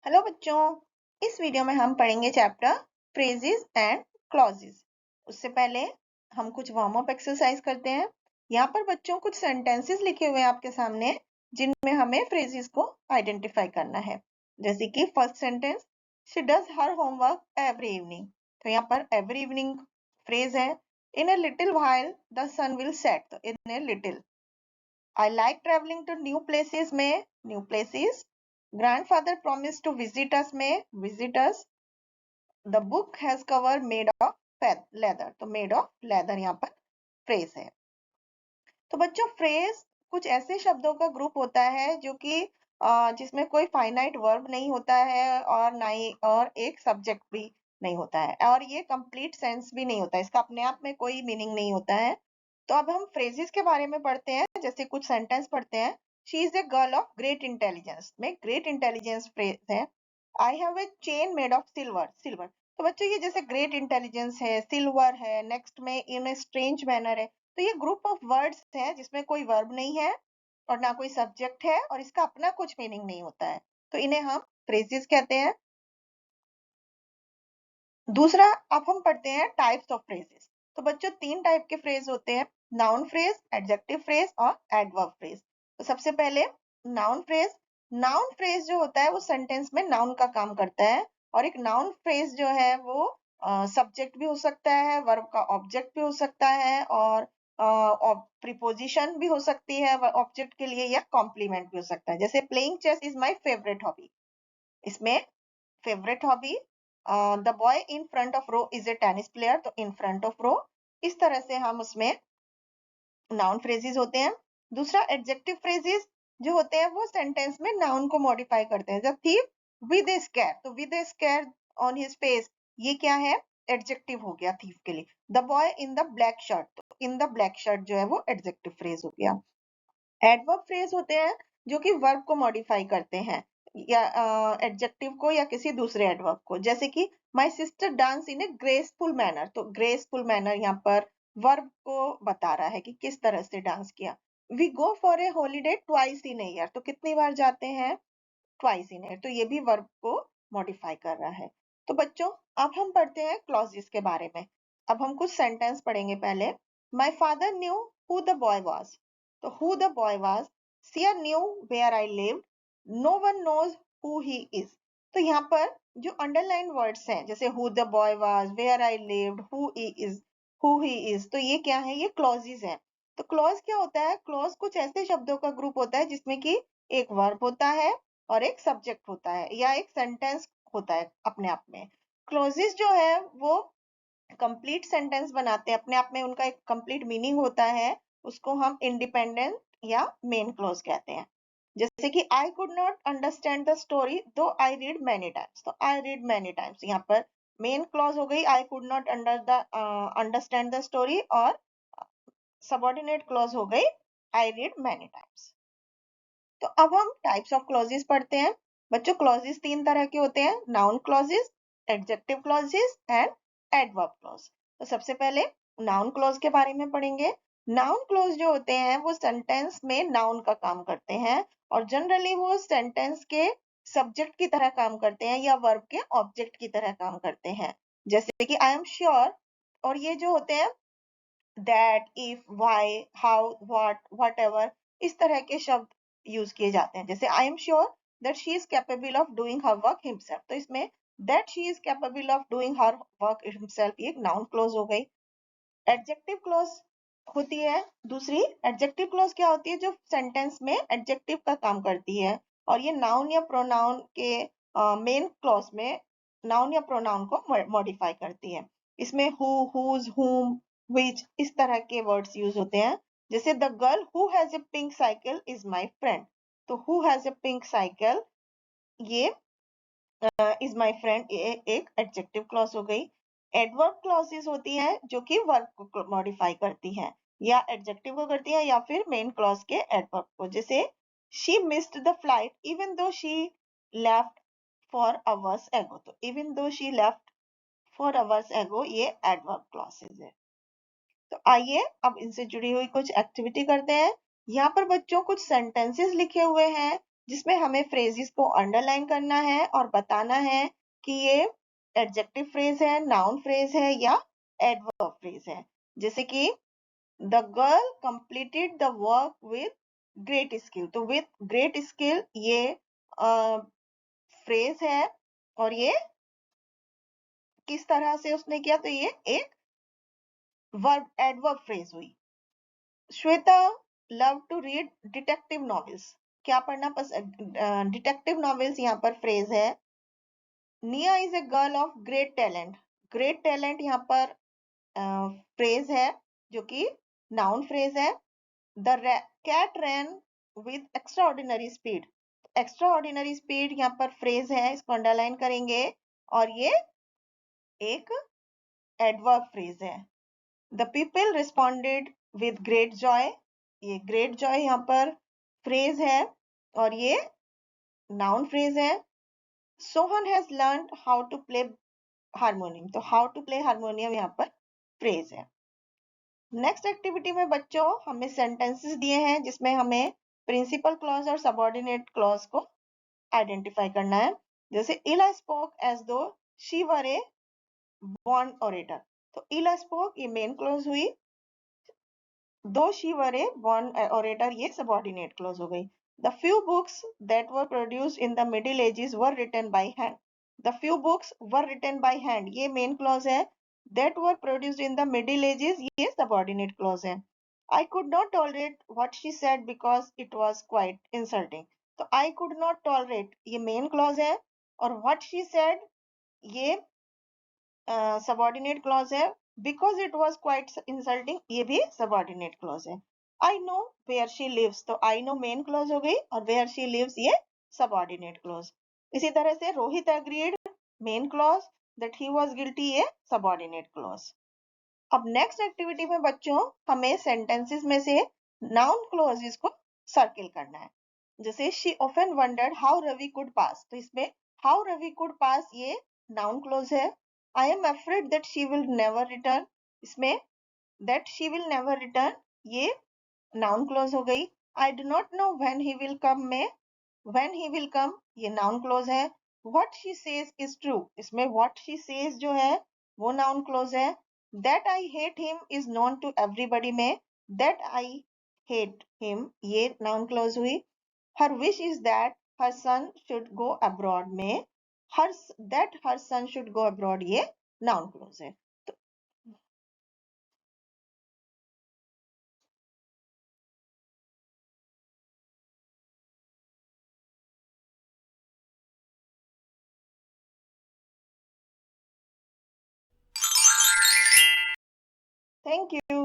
Hello बच्चों, इस video में हम पढ़ेंगे चैप्टर फ्रेजेस एंड क्लॉजेस। उससे पहले हम कुछ वार्म अप एक्सरसाइज करते हैं। यहाँ पर बच्चों कुछ सेंटेंसेस लिखे हुए हैं आपके सामने, जिनमें हमें फ्रेजेस को आइडेंटिफाई करना है। जैसे कि first sentence, she does her homework every evening. तो यहाँ पर एवरी इवनिंग फ्रेज है। In a little while the sun will set. तो in a little. I like traveling to new places में new places. Grandfather promised to visit us में visit us. The book has cover made of leather. तो made of leather यहाँ पर phrase है। तो बच्चों phrase कुछ ऐसे शब्दों का ग्रुप होता है जो कि जिसमें कोई फाइनाइट वर्ब नहीं होता है और ना ही और एक सब्जेक्ट भी नहीं होता है, और ये कंप्लीट सेंस भी नहीं होता है। इसका अपने आप में कोई मीनिंग नहीं होता है। तो अब हम फ्रेजेस के बारे में पढ़ते हैं। जैसे कुछ सेंटेंस पढ़ते हैं। She is a girl of great intelligence में ग्रेट इंटेलिजेंस फ्रेज है। I have a chain made of silver. Silver. तो बच्चों ये जैसे ग्रेट इंटेलिजेंस है, सिल्वर है, नेक्स्ट में इन ए स्ट्रेंज मैनर है। तो ये ग्रुप ऑफ वर्ड्स है जिसमें कोई वर्ब नहीं है और ना कोई सब्जेक्ट है और इसका अपना कुछ मीनिंग नहीं होता है। तो इन्हें हम फ्रेजेस कहते हैं। दूसरा, अब हम पढ़ते हैं टाइप्स ऑफ फ्रेजेस। तो बच्चों तीन टाइप के फ्रेज होते हैं, नाउन फ्रेज, एडजेक्टिव फ्रेज और एडवर्ब फ्रेज। तो सबसे पहले नाउन फ्रेज। नाउन फ्रेज जो होता है वो सेंटेंस में नाउन का काम करता है, और एक नाउन फ्रेज जो है वो सब्जेक्ट भी हो सकता है, वर्ब का ऑब्जेक्ट भी हो सकता है, और प्रीपोजिशन भी हो सकती है ऑब्जेक्ट के लिए, या कॉम्प्लीमेंट भी हो सकता है। जैसे playing chess is my favourite hobby. इसमें favourite hobby, the boy in front of row is a tennis player. तो इन फ्रंट ऑफ रो, इस तरह से हम उसमें नाउन फ्रेजेस होते हैं। दूसरा एडजेक्टिव फ्रेजेस जो होते हैं वो सेंटेंस में नाउन को मॉडिफाई करते हैं। जब थीफ विद ए स्कैर, तो with A scare on his face, ये क्या है, एडजेक्टिव हो गया थीफ के लिए। The boy in the black shirt, तो इन द ब्लैक शर्ट जो है वो एडजेक्टिव फ्रेज हो गया। एडवर्ब फ्रेज होते हैं जो कि वर्ब को मॉडिफाई करते हैं, या एडजेक्टिव को या किसी दूसरे एडवर्ब को। जैसे कि my sister dance in A graceful manner. तो ग्रेसफुल मैनर यहाँ पर वर्ब को बता रहा है कि किस तरह से डांस किया। We go for a holiday twice in a year. तो कितनी बार जाते हैं, ट्वाइस इन ईयर। तो ये भी वर्ब को मॉडिफाई कर रहा है। तो बच्चों अब हम पढ़ते हैं क्लॉजेस के बारे में। अब हम कुछ सेंटेंस पढ़ेंगे पहले। My father knew who the boy was. तो who the boy was. Siya knew where I lived. No one knows who he is. तो यहाँ पर जो अंडरलाइन वर्ड्स हैं, जैसे who the boy was, where I lived, who he is, तो ये क्या है, ये क्लॉजेस हैं। तो क्लॉज क्या होता है, क्लॉज कुछ ऐसे शब्दों का ग्रुप होता है जिसमें कि एक वर्ब होता है और एक सब्जेक्ट होता है, या एक सेंटेंस होता है अपने आप में। क्लोजेस जो है वो कंप्लीट सेंटेंस बनाते हैं, अपने आप में उनका एक कंप्लीट मीनिंग होता है। उसको हम इंडिपेंडेंट या मेन क्लोज कहते हैं। जैसे कि आई could not understand the story दो आई रीड मैनी टाइम्स। तो आई रीड मैनी टाइम्स यहाँ पर मेन क्लॉज हो गई, आई could not understand the story, और सबऑर्डिनेट क्लॉज हो गई, आई रीड मैनी टाइम्स। तो अब हम टाइप्स ऑफ क्लॉजेस पढ़ते हैं। बच्चों क्लॉजेस तीन तरह के होते हैं, noun clauses, adjective clauses and adverb clause. तो सबसे पहले नाउन क्लॉज के बारे में पढ़ेंगे। नाउन क्लॉज जो होते हैं वो सेंटेंस में नाउन का काम करते हैं, और जनरली वो सेंटेंस के सब्जेक्ट की तरह काम करते हैं या वर्ब के ऑब्जेक्ट की तरह काम करते हैं। जैसे कि आई एम श्योर, और ये जो होते हैं that, if, why, how, what, whatever, इस तरह के शब्द यूज किए जाते हैं। जैसे I am sure that she is capable of doing her work himself. तो इसमें that she is capable of doing her work himself, ये एक नाउन क्लोज हो गई। एडजेक्टिव क्लोज होती है दूसरी। एडजेक्टिव क्लोज क्या होती है, जो सेंटेंस में एडजेक्टिव का काम करती है, और ये नाउन या प्रोनाउन के मेन क्लॉज में नाउन या प्रोनाउन को मॉडिफाई करती है। इसमें हु, हुज, हुम, व्हिच, इस तरह के वर्ड्स यूज होते हैं। जैसे the girl who has a pink cycle is my friend. तो who has a pink cycle, ये इज माय फ्रेंड, एक एडजेक्टिव क्लॉज हो गई। एडवर्ब क्लॉजेस होती हैं जो कि वर्ब को मॉडिफाई करती हैं, या एडजेक्टिव को करती हैं या फिर मेन क्लॉज के एडवर्ब को। जैसे she missed the flight even though she left four hours ago. तो even though she left four hours एगो, ये एडवर्ब क्लॉजेस है। तो आइए अब इनसे जुड़ी हुई कुछ एक्टिविटी करते हैं। यहाँ पर बच्चों कुछ सेंटेंसेस लिखे हुए हैं जिसमें हमें फ्रेजेस को अंडरलाइन करना है और बताना है कि ये एडजेक्टिव फ्रेज है, नाउन फ्रेज है या एडवर्ब फ्रेज है। जैसे कि the girl completed the work with great skill, तो विथ ग्रेट स्किल ये फ्रेज है और ये किस तरह से उसने किया, तो ये एक वर्ब एडवर्ब फ्रेज हुई। Shweta love to read detective novels, क्या पढ़ना पसंद, डिटेक्टिव नॉवेल्स यहाँ पर फ्रेज है। Nia is a girl of great talent, great talent यहाँ पर फ्रेज है जो कि नाउन फ्रेज है। The cat ran with extraordinary speed, extraordinary speed यहाँ पर फ्रेज है, इसको अंडरलाइन करेंगे और ये एक एडवर्ब फ्रेज है। The people responded with great joy, ये ग्रेट जॉय यहाँ पर फ्रेज है और ये नाउन फ्रेज है। Sohan has learn how to play harmonium, तो हाउ टू प्ले हारमोनियम यहाँ पर फ्रेज है। नेक्स्ट एक्टिविटी में बच्चों हमें सेंटेंसेस दिए हैं जिसमें हमें प्रिंसिपल क्लॉज और सबऑर्डिनेट क्लॉज को आइडेंटिफाई करना है। जैसे Ila spoke as though she were a born orator, तो इला स्पोक ये मेन क्लॉज हुई, though she were a born orator ये सबऑर्डिनेट क्लॉज हो गई। The few books that were produced in the middle ages were written by hand, the few books were written by hand ये main clause है, that were produced in the middle ages ये subordinate clause है। I could not tolerate what she said because it was quite insulting, तो I could not tolerate ये main clause है और what she said ये subordinate clause है, because it was quite insulting ये भी सबऑर्डिनेट क्लॉज है। I know where she lives, तो आई नो मेन क्लॉज हो गई और वेयर शी लिव्स ये सबऑर्डिनेट क्लॉज। इसी तरह से Rohit agreed main clause, that he was guilty ये सबऑर्डिनेट क्लॉज। अब नेक्स्ट एक्टिविटी में बच्चों हमें सेंटेंसेस में से नाउन क्लॉजेस को सर्किल करना है। जैसे she often wondered how Ravi could pass, तो इसमें हाउ रवि कुड पास ये नाउन क्लॉज है। I am afraid that she will never return, इसमें that she will never return ये नाउन क्लॉज हो गई। I do not know when he will come में when he will come ये noun clause है। What she says is true, इसमें what she says जो है वो नाउन क्लॉज है। That I hate him is known to everybody में that I hate him ये नाउन क्लॉज हुई। Her wish is that her son should go abroad में her that her son should go abroad ये noun clause है। Thank you.